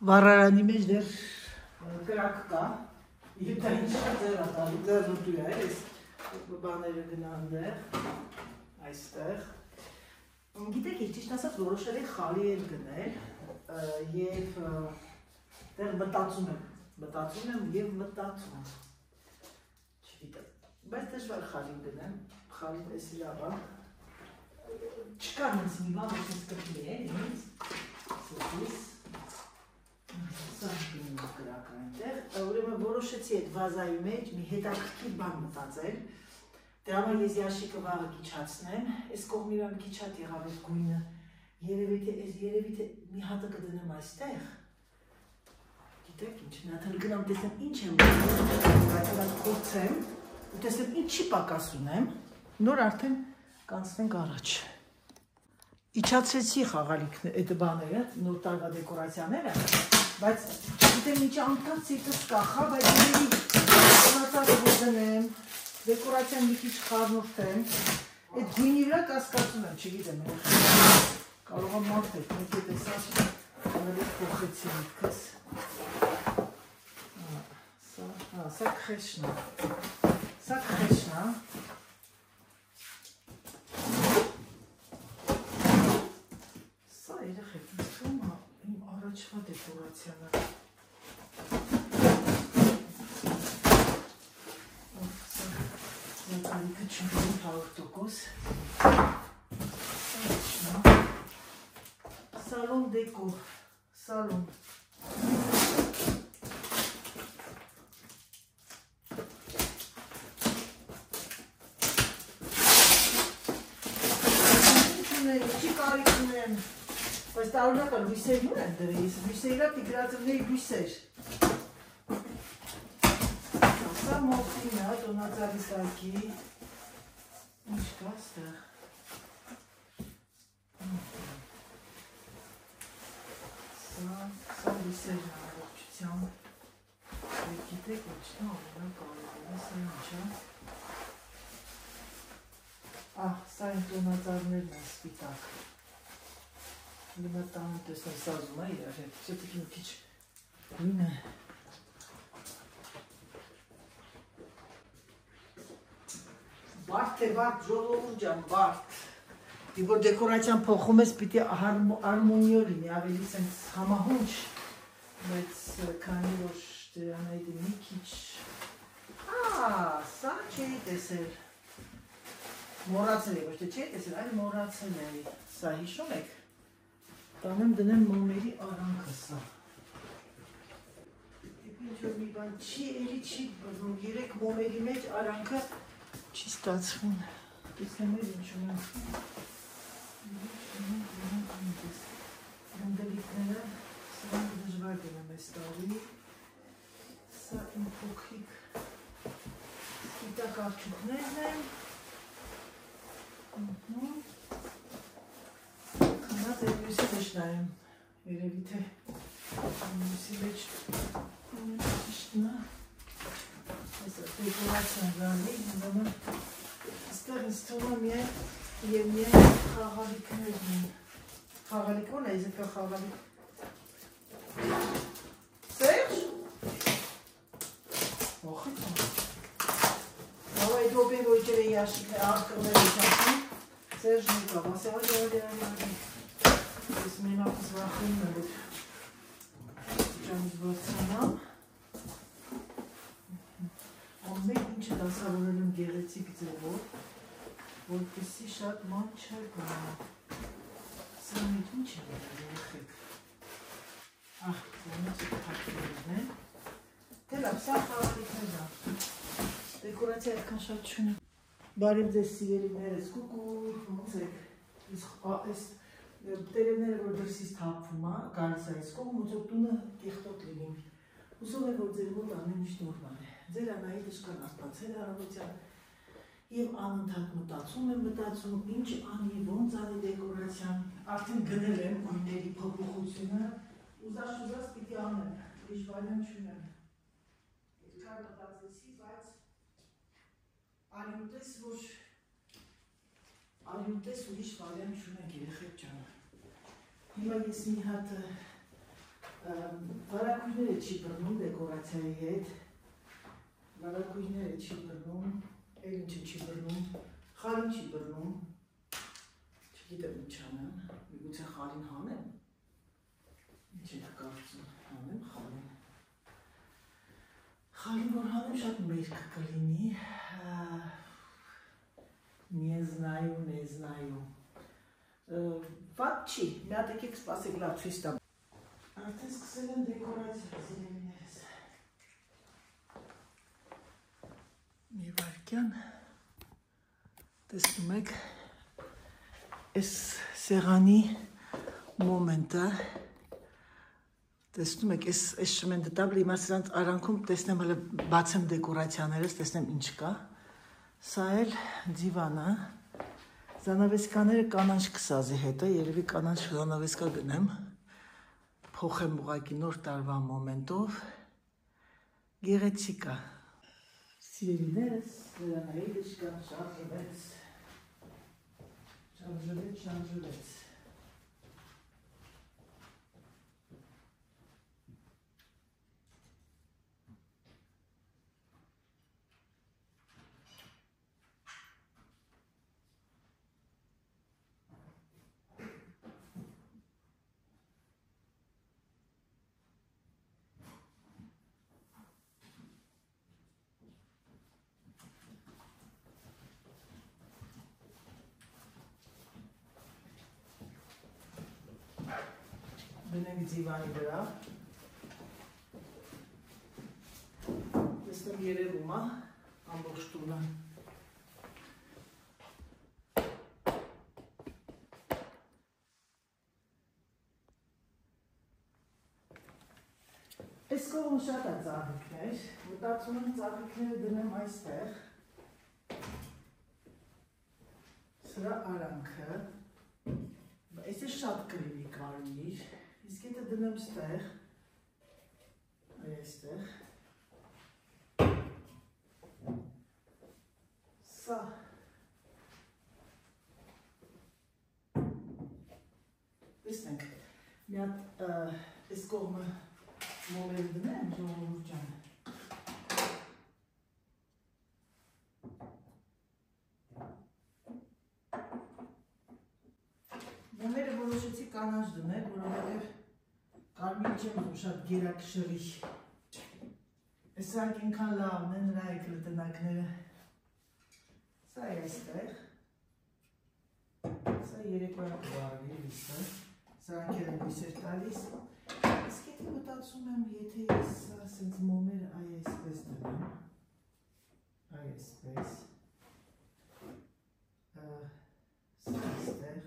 վառարանի մեջ դեռ կրակ կա, և դա ինչ կա ձեր ատալի, ձեր զոտույա է, ես բաները գնան դեղ, այստեղ, գիտեք, ես ճիշտ ասած որոշել եք խալի էլ գնել, և դեղ մտածում եմ և մտածում, չգիտեմ, բայց դժվար խալին գնեմ, խալին ես իրավա, չկար ինձ մի բան, որ ես կպի է, ինձ, սոտիս, սա գնում կրակ այնտեղ, ուրեմն որոշեցի այդ վազայի մեջ մի հետաքրքիր բան մտածել, դրա համար ես ящիկը վաղը կիչացնեմ, այս կողմի վրա մի քիչ շատ եղավ այդ գույնը, երևի թե մի հատը կդնեմ այստեղ, գիտեք ինչ, մի հատ գնամ տեսնեմ ինչ եմ բայց հատ փորձեմ ու տեսնեմ ինչի պակաս ունեմ, նոր արդեն կանցնենք առաջ։ Իջացրեցի խաղալիքն այդ բաները, նոր տարվա դեկորացիաները, բայց գիտեմ ինչ անդադ սիրտս կախա, բայց երևի ունացածը որ դնեմ, դեկորացիան մի քիչ խառնուրդեմ, այդ գույնի վրա կասկածում եմ, չգիտեմ, կարող եմ մարդել, մեկ է տեսած անել փոխեցի միտքս։ Սա քրեշն է։ Սա քրեշն է։ Սա երեխեք ինձ թվում է իմ առաջվա դեկորացիան է։ Ալիքը չունի 100%։ Սալոն դեկոր, սալոն։ Ինչի կարիք ունեմ, բայց տարօրինակ լույսերն են դրել, լույսերը տիգրատվների լույսեր։ Սա մոխին է, տոնածալի սակի, ինչ կա ստեղ։ Սա լույսերն է առողջության, գիտեք ոչ նա ամենա կարևորը, սա ինչ է։ Սա են տոնածալներն է սպիտակ։ Լիմա տանը տեսնեմ սազում է իրար հետ, սետիք մի քիչ գույն է։ Բարդ թե բարդ, ժողովուրդ ջան, բարդ։ Որ դեկորացիան փոխում ես, պիտի արմոնիո լինի, ավելի սենց համահունչ, բայց քանի որ դրան այդի մի քիչ։ Սա չէի տեսել։ Մորացել է, ոչ թե չէի տեսել, այլ մորացել է։ Սա հիշում եք։ Տանեմ դնեմ մոմերի արանքը սա։ Ինչ-որ մի բան չի, էլի չի բզում, 3 մոմերի մեջ արանքը չի ստացվում, տեսնեմ էլ ինչ ունեմ, գնդելիքները, սա դժվար գնեմ ես տարի, սա իմ փոքրիկ սպիտակ արջուկներն են, քանած այդ լույսի մեջ նայեմ, երևի թե լույսի մեջ ճիշտն է, այս դեկորացիան գալի, ուրեմն այստեղ ինձ թվում է միայն և միայն խաղալիքներն են, խաղալիք ո՞ն է, ես եկա խաղալիք, Սերժ, ոխիք է, Ալա այդ ոբեն որ եկել է ящիկներ արկղներ իջացին, Սերժն եկավ, ասի արի, ես մենակ զվախում եմ, որ ճանից բարձրանամ, ամեն ինչը դասավորել եմ գեղեցիկ ձևով, որպեսզի շատ ման չգա։ Սա մեկ ինչ է երեխեք։ Սրանից թաքնելն է։ Դե լավ, սա խաղալիքներն է։ Դեկորացիա այդքան շատ չունեմ։ Բարև ձեզ սիրելիներս, կուկուր, ոնց եք։ Այս տերևները որ դրսից թափվում է, գալիս է այս կողմ, ոնց որ տունը կեղտոտ լինի։ Հուսով եմ, որ ձեր մոտ ամեն ինչ նորմալ է։ Ձեր Անահիտը շկան արտացել առավոտյան և անընդհատ մտածում եմ, ինչ անի, ոնց անի դեկորացիան, արդեն գնել եմ գույների փոփոխությունը, ուզած պիտի անեմ, ուրիշ վարիանտ չունեմ։ Երկար մտածեցի, բայց արյունտես ուրիշ վարիանտ չունենք երեխեք ջան։ Հիմա ես մի հատ Վարակույրները չի բռնում դեկորացիայի հետ, վարակույրները չի բռնում, էլ ինչը չի բռնում, խարին չի բռնում, չգիտեմ ինչ անեմ, միգուցե խարին հանեմ, ինչ եք կարծում, հանեմ խարին, խարին որ հանեմ շատ մերկ կլինի, не знаю, վատ չի, մի հատ եկեք սպասեք լավ ցույց տամ, արդեն սկսել եմ դեկորացիա սիրելիներս, մի վարկյան, տեսնում եք, այս սեղանի մոմենտը, տեսնում եք, այս շմենդտաբլը հիմա սրանց արանքում տեսնեմ հələ բացեմ դեկորացիաներս, տեսնեմ ինչ կա, սա էլ դիվանը, զանավեսկաները կանանչ կսազի հետը, երևի կանանչ զանավեսկա գնեմ, փոխեմ ուղղակի նոր տարվա մոմենտով, գեղեցիկ է, սիրելիներս, վերանայի դիշկան շարժվեց, Բնենք ձիվանի վրա, տեսնեմ երևում է, ամբողջ տունը, այս կողմը շատ է ծաղիկներ, մտածում եմ ծաղիկները դնեմ այստեղ, սրա արանքը, այս է շատ կրիվի կարմիր, իսկ եթե դնեմ ստեղ, այստեղ, սա, տեսնենք, մի հատ այս կողմը մոմեր դնեմ, ժողովուրդ ջան, մոմերը որոշեցի կանաչ դնել, որովհետև կարմիր չեմ ուզում շատ գերակշռի, այս սրանք ինքան լավն են, նրա եք լտնակները, սա է այստեղ, սա երեկոյան կվարվի լիսը, սրանք էլ են լիսեր տալիս, իսկ եթե մտածում եմ, եթե ես ասենց մոմերը այ այսպես դնեմ, այ այսպես, սա այստեղ,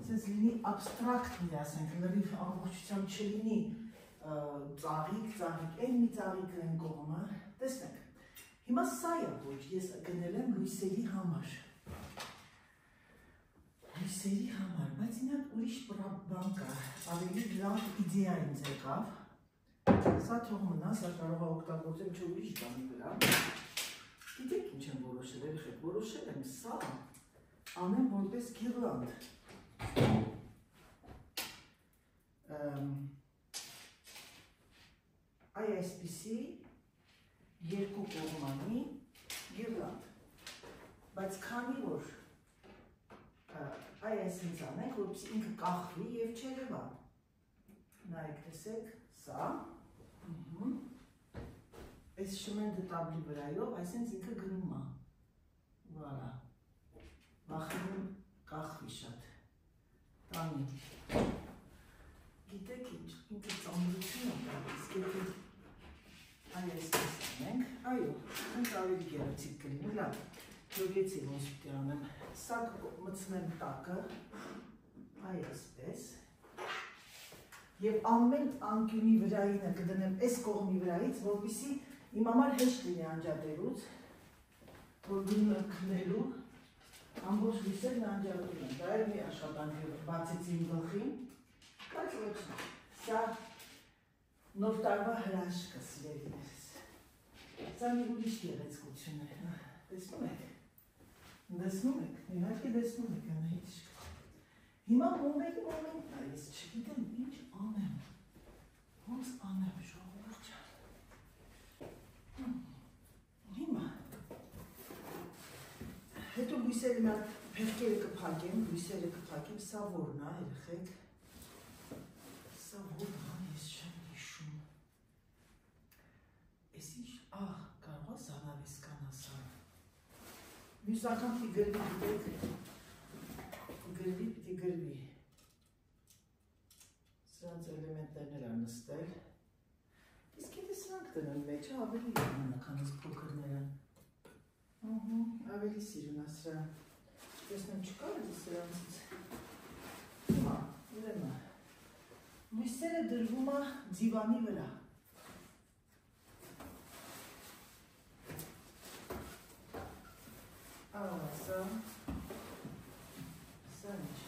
սենց լինի abstract մի ասենք, լրիվ ամբողջությամբ չլինի ծաղիկ, այն մի ծաղիկը են կողմը, տեսնեք, հիմա սա է ոչ, ես գնել եմ լույսերի համար, բայց ինատ ուրիշ բան կա, ավելի լավ իդեա ինձ եկավ, սա թող մնա, սա կարող է օգտագործեմ չէ ուրիշ բանի վրա, գիտեք ինչ եմ որոշել եմ սա, անեմ որպես գիրլանդ, այ այսպիսի երկու կողմանի գիրլանդ, բայց քանի որ այ այսինց անենք, որպեսզի ինքը կախվի և չերևա, նայեք տեսեք, սա, այս շմենդտաբլի վրայով, այսինց ինքը գրում է, վարա, վախենում կախվի շատ, տանի, գիտեք ինչ, ինքը ծամրություն է տալիս, եթե այ այսպես անենք, այո, ինք ավելի գեղեցիկ կլինի, լավ, Յոգեցի ոնց պիտի անեմ, սա մտցնեմ տակը, այ այսպես, և ամեն անկյունի վրայինը կդնեմ այս կողմի վրայից, որպեսզի իմ համար հեշտ լինի անջատելուց, որ գնը քնելու, ամբողջ լույսերն անջատում են, դա էլ մի աշխատանքի բացեցի իմ գլխին, բայց ոչ սա նոր տարվա հրաշքը սիրելիներս, սա մի ուրիշ գեղեցկություն է, տեսնում եք, իհարկե տեսնում եք անհետիշ, հիմա մոմերի մոմենտն է, ես չգիտեմ ինչ անեմ, լույսերը նա փեղկերը կփակեմ, լույսերը կփակեմ, սա որն է, երեխեք։ Սա որն է, ես չեմ հիշում։ Էս ինչ, կարող է զանավեսկան ասա։ Մյուս անգամ պիտի գրվի, պիտի գրվի։ Սրանց էլեմենտներն էլ են նստել։ Իսկ եթե սրանք դնեն մեջը, ավելի եղնական ես փոքրները։ Ավելի սիրուն է սրան։ Տեսնեմ չկա է սրանցից։ Հիմա, ուրեմն։ Լույսերը դրվում է ձիվանի վրա։ Սա ինչ,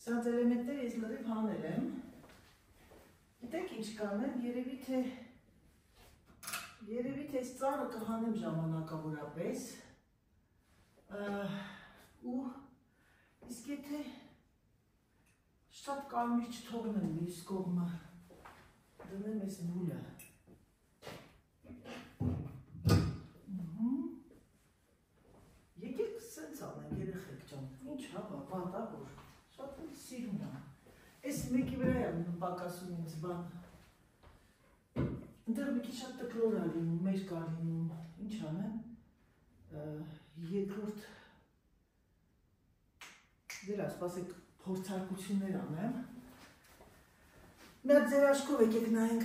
Սրանց էլեմենտները ես լրիվ հանել եմ։ Գիտեք ինչ կանեմ, երևի թե այս ծառը կհանեմ ժամանակավորապես ու իսկ եթե շատ կարմիր չթողնեմ մյուս կողմը դնեմ այս բուլը եկեք սենց անենք երեխեք ջան, ինչ հավա, պատավոր շատ սիրուն է Ես մեկի վրա եմ պակասում ինձ բան Ընդեղ մի քիչ շատ տկլոր է լինում, մեր կա լինում, ինչ անեմ, երկրորդ դերա, սպասեք փորձարկություններ անեմ, մի հատ ձեր աչքով եկեք նայենք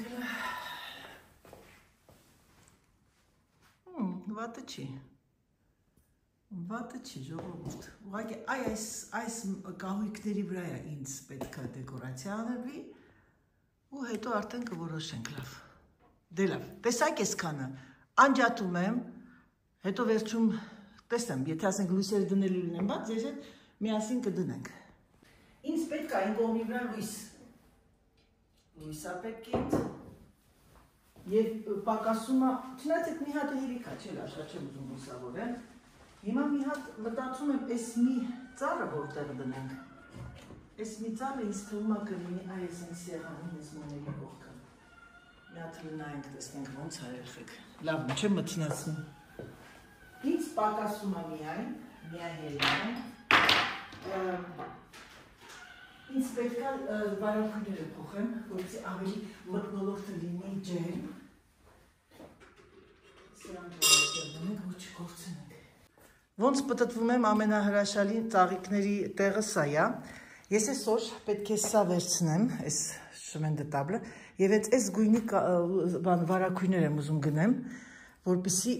վատը չի, ժողովուրդ, ուղղակի այս կահույքների վրա է ինձ պետք է դեկորացիա անվի ու հետո արդեն կորոշենք լավ Դե լավ, տեսակ ես քանը, անջատում եմ, հետո վերջում տեսնեմ, եթե ասենք լույսերը դնելու լինեմ, բայց ձեզ հետ միասին կդնենք։ Ինձ պետք է այն կողմի վրա լույս։ Լույսա պետք ինձ։ Եվ պակասումը, չնայած այդ մի հատը հերիք է, չէ՞ շատ չեմ ուզում լույսավորել։ Հիմա մի հատ մտածում եմ, այս մի ծառը որտեղ դնենք։ Այս մի ծառը ինձ թվում է կլինի այս սեղանի ես մոների կողքը։ Միատ լնայինք տեսնենք ոնց հայրեխեք, լավ չեմ մթնացնում, ինձ պակասում է միայն հերիան, ինձ պետք է վարակույները փոխեմ, որպեսզի ավելի մթնոլորտը լինի ջերմ, սրանք որոնք որ չկործնենք։ Ոնց պտտվում եմ ամենահրաշալի ծաղիկների տեղը սա է, ես այսօր պետք է սա վերցնեմ, այս շմենդետաբլը, Եվ այս գույնի վարակույներ եմ ուզում գնեմ, որպեսզի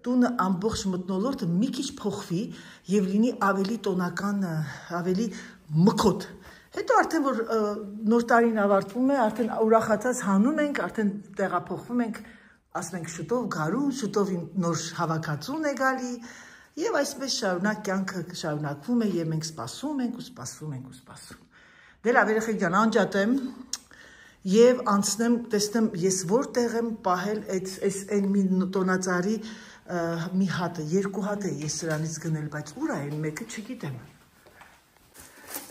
տունը ամբողջ մթնոլորտը մի քիչ փոխվի եւ լինի ավելի տոնական, ավելի մքոտ։ Հետո արդեն որ նոր տարին ավարտվում է, արդեն ուրախացած հանում ենք, արդեն տեղափոխվում ենք, ասում ենք շուտով գարուն, շուտով նոր հավաքածուն է գալի եւ այսպես շարունակ կյանքը շարունակվում է եւ մենք սպասում ենք ու սպասում ենք ու սպասում։ Դե լավ, երեխեք ջան, անջատեմ Եվ անցնեմ, տեսնեմ, ես որտեղ եմ պահել այն մի տոնածառի մի հատը, երկու հատ է ես սրանից գնել, բայց ուր է այն մեկը չգիտեմ։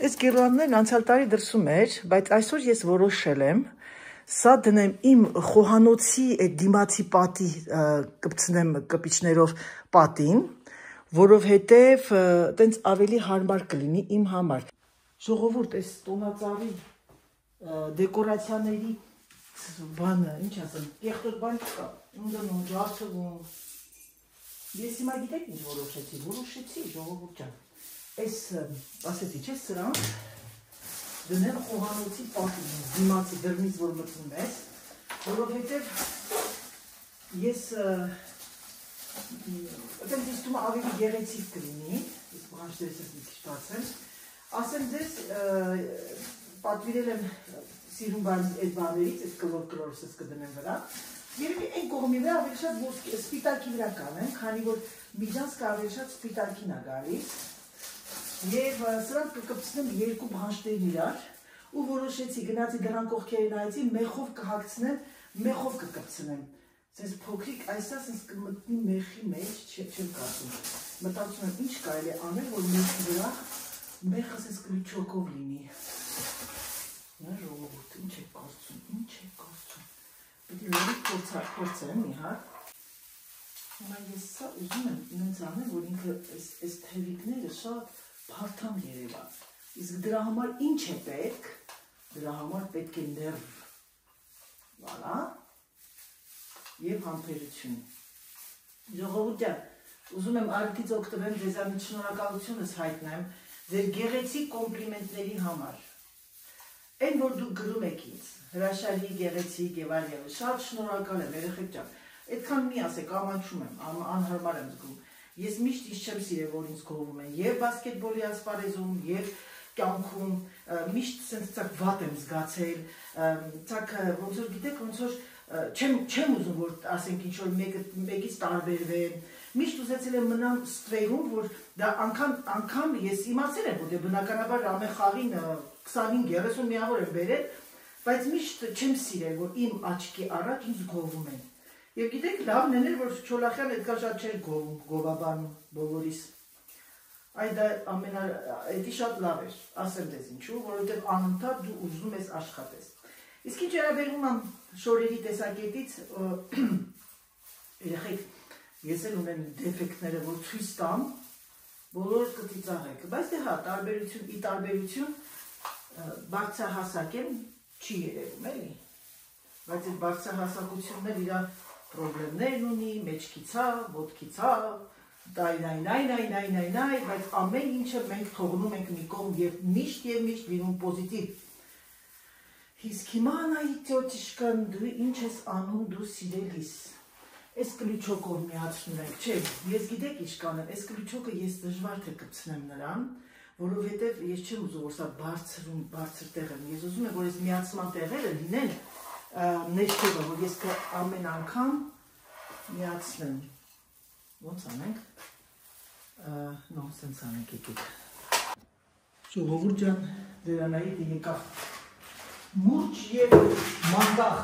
Այս գիրլանդներն անցյալ տարի դրսում էր, բայց այսօր ես որոշել եմ, սա դնեմ իմ խոհանոցի այդ դիմացի պատի կպցնեմ կպիչներով պատին, որովհետև տենց ավելի հարմար կլինի իմ համար։ Ժողովուրդ, այս տոնածառի դեկորացիաների բանը, ինչ ասեմ, կեղտոտ բան չկա, ընդնում, ջարդվում, ես հիմա գիտեք ինչ որոշեցի, ժողովուրդ ջան, այս, ասեցի, չէ սրանք, դնեմ խոհանոցի պատին, դիմացի դրնից, որ մտնում ես, որովհետև ես, այդեն դիստումը ավելի գեղեցիկ կլինի, ես բղանջդերս ես մի քիչ բացեմ, ասեմ ձեզ, պատվիրել եմ սիրուն այդ բաներից, այդ կլոր-կլորս ես կդնեմ վրա, երևի այն կողմի վրա ավելի շատ սպիտակի վրա կանեմ, քանի որ միջանցքը ավելի շատ սպիտակին է գալիս, և սրանք կկպցնեմ երկու բանջտերն իրար, ու որոշեցի, գնացի դրան կողքերին նայեցի, մեխով կհագցնեմ, մեխով կկպցնեմ, սենց փոքրիկ այսա սենց կմտնի մեխի մեջ, չեմ կարծում, մտածում եմ ինչ կարելի անել, որ մեխի վրա մեխը սենց կլիչոկով լինի, Ժողովուրդ, ինչ է կարծում, Պիտի լորիկ փորձեմ մի հատ։ Հիմա ես սա ուզում եմ նենց անել, որ ինքը այս թևիկները շատ փարթամ երևա։ Իսկ դրա համար ինչ է պետք։ Դրա համար պետք է ներվ, վալա, և համբերություն։ Ժողովուրդ ջան, ուզում եմ արդից օգտվեմ ձեզանից շնորհակալությունս հայտնեմ ձեր գեղեցիկ կոմպլիմենտների համար։ Այն որ դուք գրում եք ինձ, հրաշալի, գեղեցիկ եւ այլն, շատ շնորհակալ եմ, երեխեք ջան։ Այդքան մի ասեք, ամաչում եմ, անհարմար եմ զգում։ Ես միշտ ինչ չեմ սիրել, որ ինձ գովում են եւ բասկետբոլի ասպարեզում, եւ կյանքում, միշտ sense ցակ վատ եմ զգացել, ցակ ոնց որ գիտեք, ոնց որ չեմ ուզում որ ասենք ինչ որ մեկից տարբերվեմ։ Միշտ ուզեցել եմ մնամ ստվերում, որ դա անգամ ես իմացել եմ, որ դե բնականաբար ամեն խաղին 25-30 միավոր եմ բերել, բայց միշտ չեմ սիրել, որ իմ աչքի առաջ ինձ գովում են։ Եվ գիտեք, լավն են էր, որ Չոլախյան այդքան շատ չէր գովաբանում բոլորիս։ Այդ էդի շատ լավ էր, ասեմ դες ինչու, որովհետև անընդհատ դու ուզում ես աշխատես։ Իսկ ինչ վերաբերում եմ շորերի տեսակետից, երեխեք, ես էլ ունեմ դեֆեկտները, որ ցույց տամ, բոլորը կծիծաղեք, բայց դե հա, ի տարբերություն բարձրահասակ եմ, չի երևում, էլի, բայց այդ բարձրահասակությունն էլ իր պրոբլեմներն ունի, մեջքի ցավ, ոտքի ցավ, դայ, բայց ամեն ինչը մենք թողնում ենք մի կողմ եւ միշտ լինում պոզիտիվ։ Իսկ հիմա Անայի տյոտիշկան դու ինչ ես անում դու սիրելիս։ Այս կլիչոկով միացնում ենք, չէ, ես գիտեք ինչ կանեմ, այս կլիչոկը ես դժվար թե կպցնեմ նրան, որովհետև ես չեմ ուզում որ սա բարձր տեղ եմ, ես ուզում եմ որ այս միացման տեղերը լինեն ներքևը, որ ես ամեն անգամ միացնեմ։ Ոնց անենք։ Նո, սենց անենք եկեք։ Ժողովուրդ ջան, Դերանայիդը եկավ մուրջ և մանդաղ։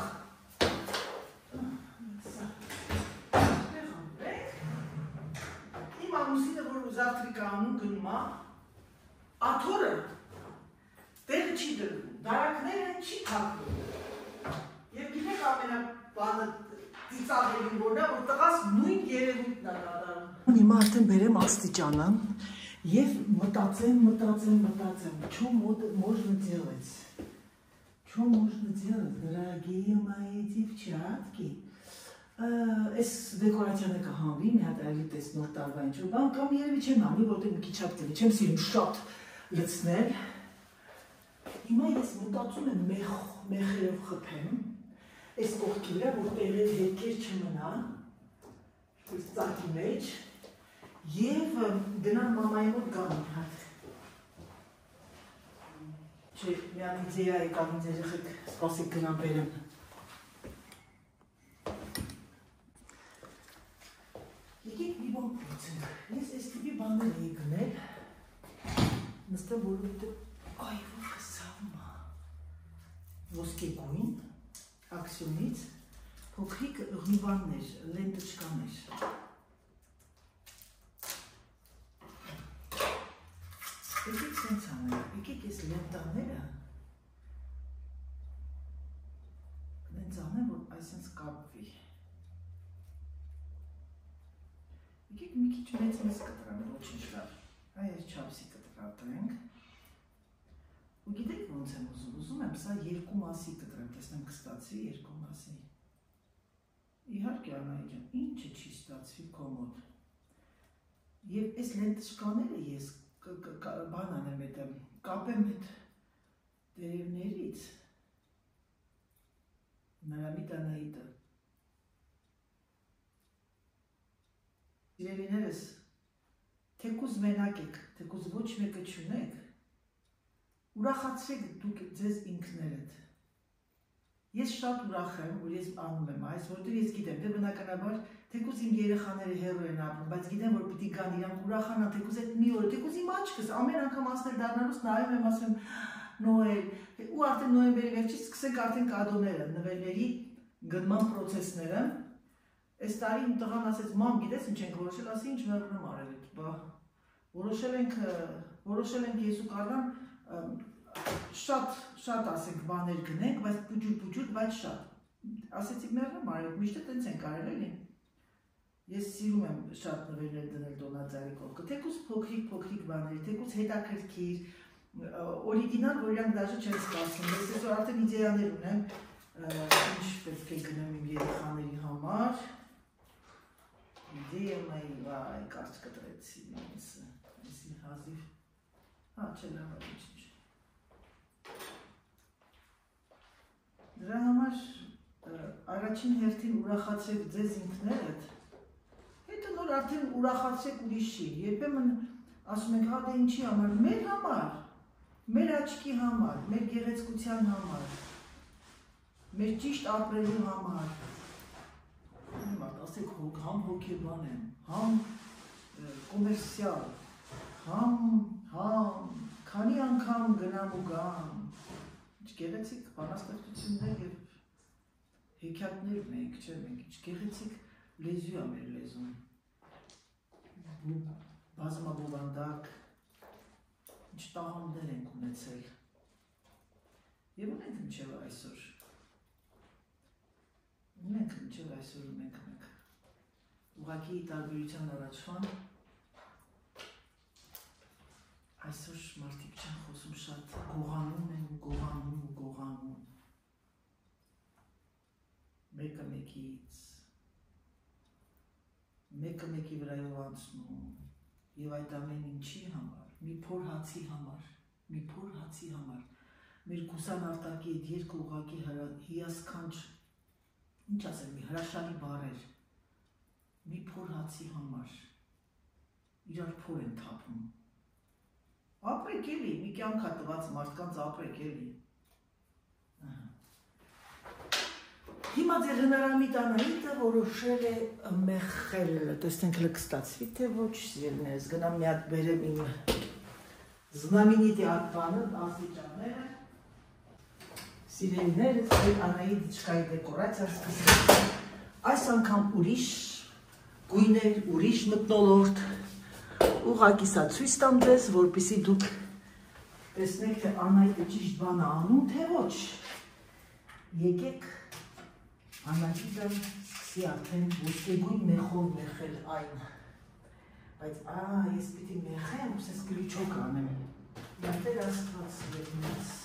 Իմ ամուսինը, որ զավտրիկա անում գնում է, աթորը տեղը չի դրվում, դարակները չի թակվում։ Եվ գիտեք ամենաբանը ծիծաղելին որն է, որ տղաս նույն երևույթն է դառնում։ Հիմա արդեն բերեմ աստիճանը եւ մտածեմ, что можно делать? Что можно делать, дорогие мои девчатки? Այս դեկորացիանը կհանվի, մի հատ այլի տեսնող տարվա ինչ-որ բան, կամ երևի չեմ անի, որտեղ մի քիչ շատ կլի, չեմ սիրում շատ լցնել։ Հիմա ես մտածում եմ մեխերով խփեմ, այս կողքի վրա, որ տեղեր հետքեր չմնա, այս ծակի մեջ, և գնամ մամայի մոտ գամ մի հատ։ Չէ, մի հատ իդեա եկավ ինձ երեխեք, սպասեք գնամ բերեմ։ Եկեք մի բան փորձենք, ես այս տիպի բաներ էի գնել, նստեմ որովհետև այ որ կսավում է, ոսկե գույն, աքսյոնից, փոքրիկ ռյուբաններ, լենտուչկաներ։ Եկեք սենց անենք, եկեք ես լենտաները նենց անեմ, որ այսենց կապվի։ Եկեք մի քիչ մեծ կտրանք, ոչինչ լավ, այս չափսի կտրատենք։ Ու գիտեք ոնց եմ ուզում եմ սա երկու մասի կտրեմ, տեսնեմ կստացվի երկու մասի։ Իհարկե Անայի ջան, ինչը չի ստացվի քո մոտ։ Եվ այս լենտշկաները ես բան անեմ հետ, կապեմ հետ տերևներից, նարամիտ Անայիդը։ Սիրելիներս, թեկուզ մենակ եք, թեկուզ ոչ մեկը չունեք, ուրախացրեք դուք ձեզ ինքներդ։ Ես շատ ուրախ եմ, որ ես անում եմ այս, որտեղ ես գիտեմ, դե բնականաբար թեկուզ իմ երեխաները հեռու են ապրում, բայց գիտեմ, որ պիտի գան իրանք ուրախանան, թեկուզ այդ մի օր, թեկուզ իմ աչքս, ամեն անգամ ասնել դառնալուց նայում եմ, ասում Նոել, ու արդեն նոյեմբերի վերջից սկսենք արդեն կադոները, նվերների գնման պրոցեսները։ Այս տարի իմ տղան ասեց, մամ, գիտես ինչ ենք որոշել, ասի ինչ մեռնում արել եք, բա որոշել ենք ես ու Կարլան շատ ասենք բաներ գնենք, բայց պուջուր, բայց շատ։ ասեցի մեռը մարեք, միշտ տենց են կարել էլի։ Ես սիրում եմ շատ նվերներ դնել Դոնատալի կողքը, թեկուզ փոքրիկ բաներ, թեկուզ հետաքրքիր, օրիգինալ, որ իրանք դաժե չեն սպասում, ես այսօր արդեն իդեաներ ունեմ, ինչ պետք է գնեմ իմ երեխաների համար, իդեյամայի, վայ, կարճ կտրեցի ինձը, այսի հազիվ, չէ լավ ինչ։ Դրա համար առաջին հերթին ուրախացրեք ձեզ ինքներդ, հետո նոր արդեն ուրախացրեք ուրիշի, երբեմն ասում ենք, հա դե ինչի համար, մեր համար, մեր աչքի համար, մեր գեղեցկության համար, մեր ճիշտ ապրելու համար, ասեք համ հոգեբան եմ, համ կոմերսիալ, համ, քանի անգամ գնամ ու գամ, ինչ գեղեցիկ բանաստեղծություններ և հեքիաթներ մենք, չէ, մենք ինչ գեղեցիկ լեզու է մեր լեզուն, բազմաբովանդակ, ինչ տաղանդներ ենք ունեցել և ունենք մինչև այսօր, ունենք ուղղակի տարբերության առաջվան, այսօր մարդիկ չեն խոսում շատ, գողանում են ու գողանում, մեկը մեկի վրայով անցնում և այդ ամեն ինչի համար, մի փոր հացի համար, մեր կուսանարտակի այդ երկը ուղղակի հիասքանչ, ինչ ասեմ, մի հրաշալի բառեր, մի փոր հացի համար, իրար փոր են թափում, ապրեք էլի, մի կյանքա տված մարդկանց ապրեք էլի, հիմա ձեր հնարամիտ Անահիտը որոշել է մեղել, տեսնենք լկստացվի, թե ոչ սիրելիներս, գնամ մի հատ բերեմ իմ զնամինիտի ակբանը, աստիճանները, սիրելիներս, Անահիտիչկայի դեկորացիա սկսել, այս անգամ ուրիշ գույներ, ուրիշ մթնոլորտ, ուղղակի սա ցույց տամ ձեզ, որպեսզի դուք տեսնեք, թե Անահիտը ճիշտ բան է անում, թե ոչ, եկեք Անահիտը սկսի արդեն ոսկեգույն մեխով մեխել այն, բայց ես պիտի մեխեմ, ուսես գրիչոք անեմ, յատեր աստված ետմից,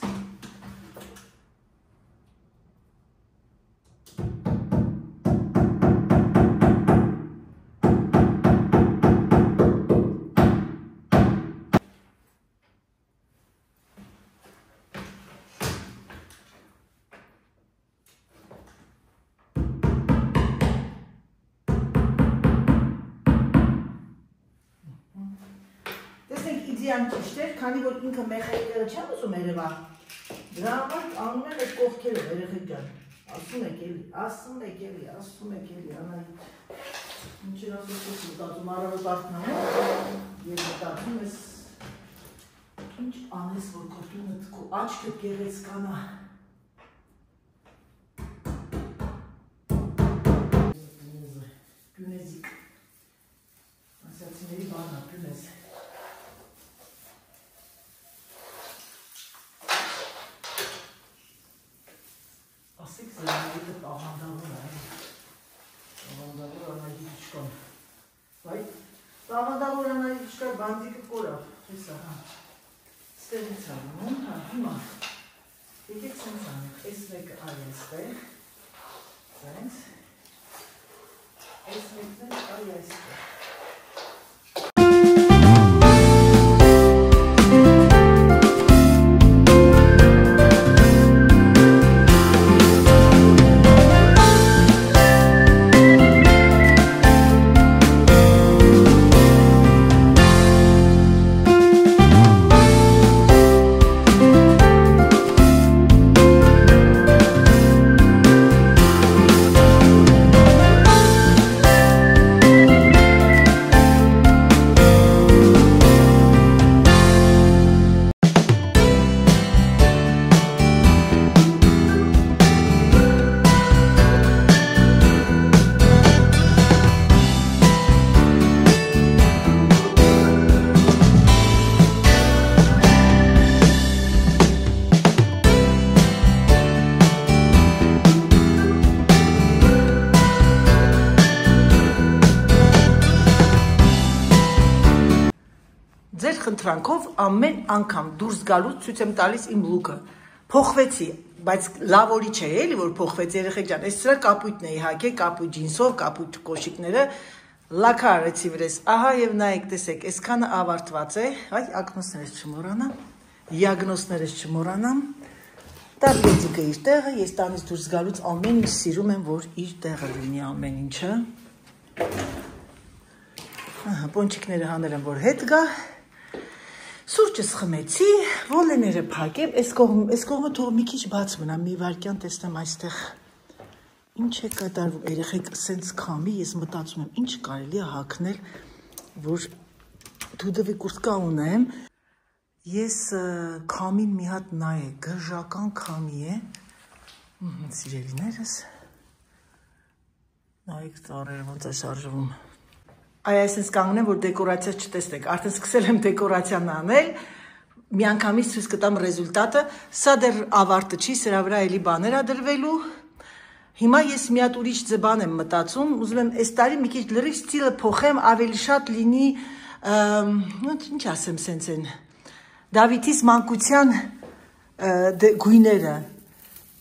իդեան ճիշտ էր, քանի որ ինքը մեխելիկերը չեմ ուզում երևա, դրա համար անում են այդ կողքերով երեխեք ջան, ասում եք էլի, Անահիտ, ինչ էր ասում մտածում առավոտ արթնանում, և մտածում ես, ինչ անես, որ քո տունդ քո աչքդ գեղեցկանա, պյունեզիկ, ասացիների բանա, պյունեզ, ասեք զրանայիդը տաղանդավոր Անահիտիչկան, բայց տաղանդավոր Անահիտիչկա բանդիկը կորավ, հեսա, ստեղից անում, հիմա, եկեք սենց անենք, ես մեկը այ այստեղ, սենց, ես մեկն այ այստեղ, ձեր խնդրանքով ամեն անգամ դուրս գալուց ցույց եմ տալիս իմ լուկը։ Փոխվեցի, բայց լավ օրի չէ, էլի որ փոխվեց երեխեք ջան։ Այս սրա կապույտն էի հագե, կապույտ ջինսով, կապույտ կոշիկները, լաքը արեցի վրես։ Ահա եւ նայեք, տեսեք, այսքանը ավարտված է։ Այ ակնոցներս չմոռանամ, դիագնոզներս չմոռանամ։ Տաբլետիկը իր տեղը, ես տանից դուրս գալուց ամեն ինչ սիրում եմ, որ իր տեղը լինի ամեն ինչը։ Ահա, պոնչիկները հանել եմ, որ հետ գա։ Սուրճս խմեցի, ոլեները փակեմ, այս կողմը թող մի քիչ բաց մնա, մի վայրկյան տեսնեմ այստեղ ինչ է կատարվում, երեխեք սենց քամի, ես մտածում եմ, ինչ կարելի է հագնել, որ դուդվի կուրտկա ունեմ, ես քամին մի հատ նայ է, գժական քամի է, սիրելիներս, նայեք ծառերը ոնց է շարժվում, այ այսպես կանգնեմ, որ դեկորացիա չտեսնեք, արդեն սկսել եմ դեկորացիան անել, մի անգամից ցույց կտամ ռեզուլտատը, սա դեռ ավարտը չի, սրա վրա էլի բաներ ա դրվելու, հիմա ես մի հատ ուրիշ ձբան եմ մտածում, ուզում եմ այս տարի մի քիչ լրիվ ստիլը փոխեմ, ավելի շատ լինի, ինչ ասեմ սենց են, Դավիթիս մանկության գույները,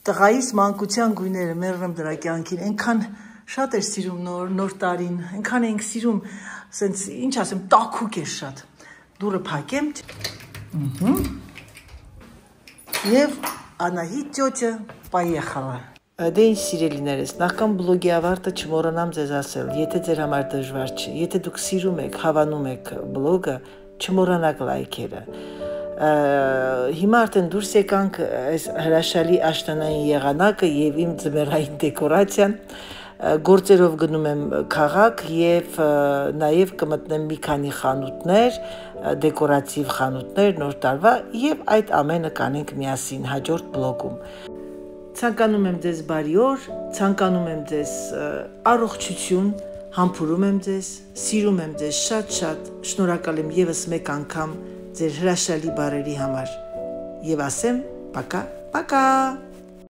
տղայիս մանկության գույները, մերրեմ դրա կյանքին, այնքան շատ էր սիրում նոր տարին, այնքան ենք սիրում, սենց, ինչ ասեմ, տաքուկ էր շատ, դուրը փակեմ, և Անահիտ տյոտը պայեխալը։ Դե ինչ սիրելիներս, նախքան բլոգի ավարտը չմոռանամ ձեզ ասել, եթե ձեր համար դժվար չէ, եթե դուք սիրում եք, հավանում եք բլոգը, չմոռանաք լայքերը։ Հիմա արդեն դուրս եկանք այս հրաշալի աշտանային եղանակը և իմ ձմեռային դեկորացիան, գործերով գնում եմ քաղաք և նաև կմտնեմ մի քանի խանութներ, դեկորատիվ խանութներ նոր տարվա և այդ ամենը կանենք միասին հաջորդ բլոգում։ Ցանկանում եմ ձեզ բարի օր, ցանկանում եմ ձեզ առողջություն, համբուրում եմ ձեզ, սիրում եմ ձեզ շատ-շատ, շնորհակալ եմ ևս մեկ անգամ ձեր հրաշալի բառերի համար և ասեմ պակա, պակա։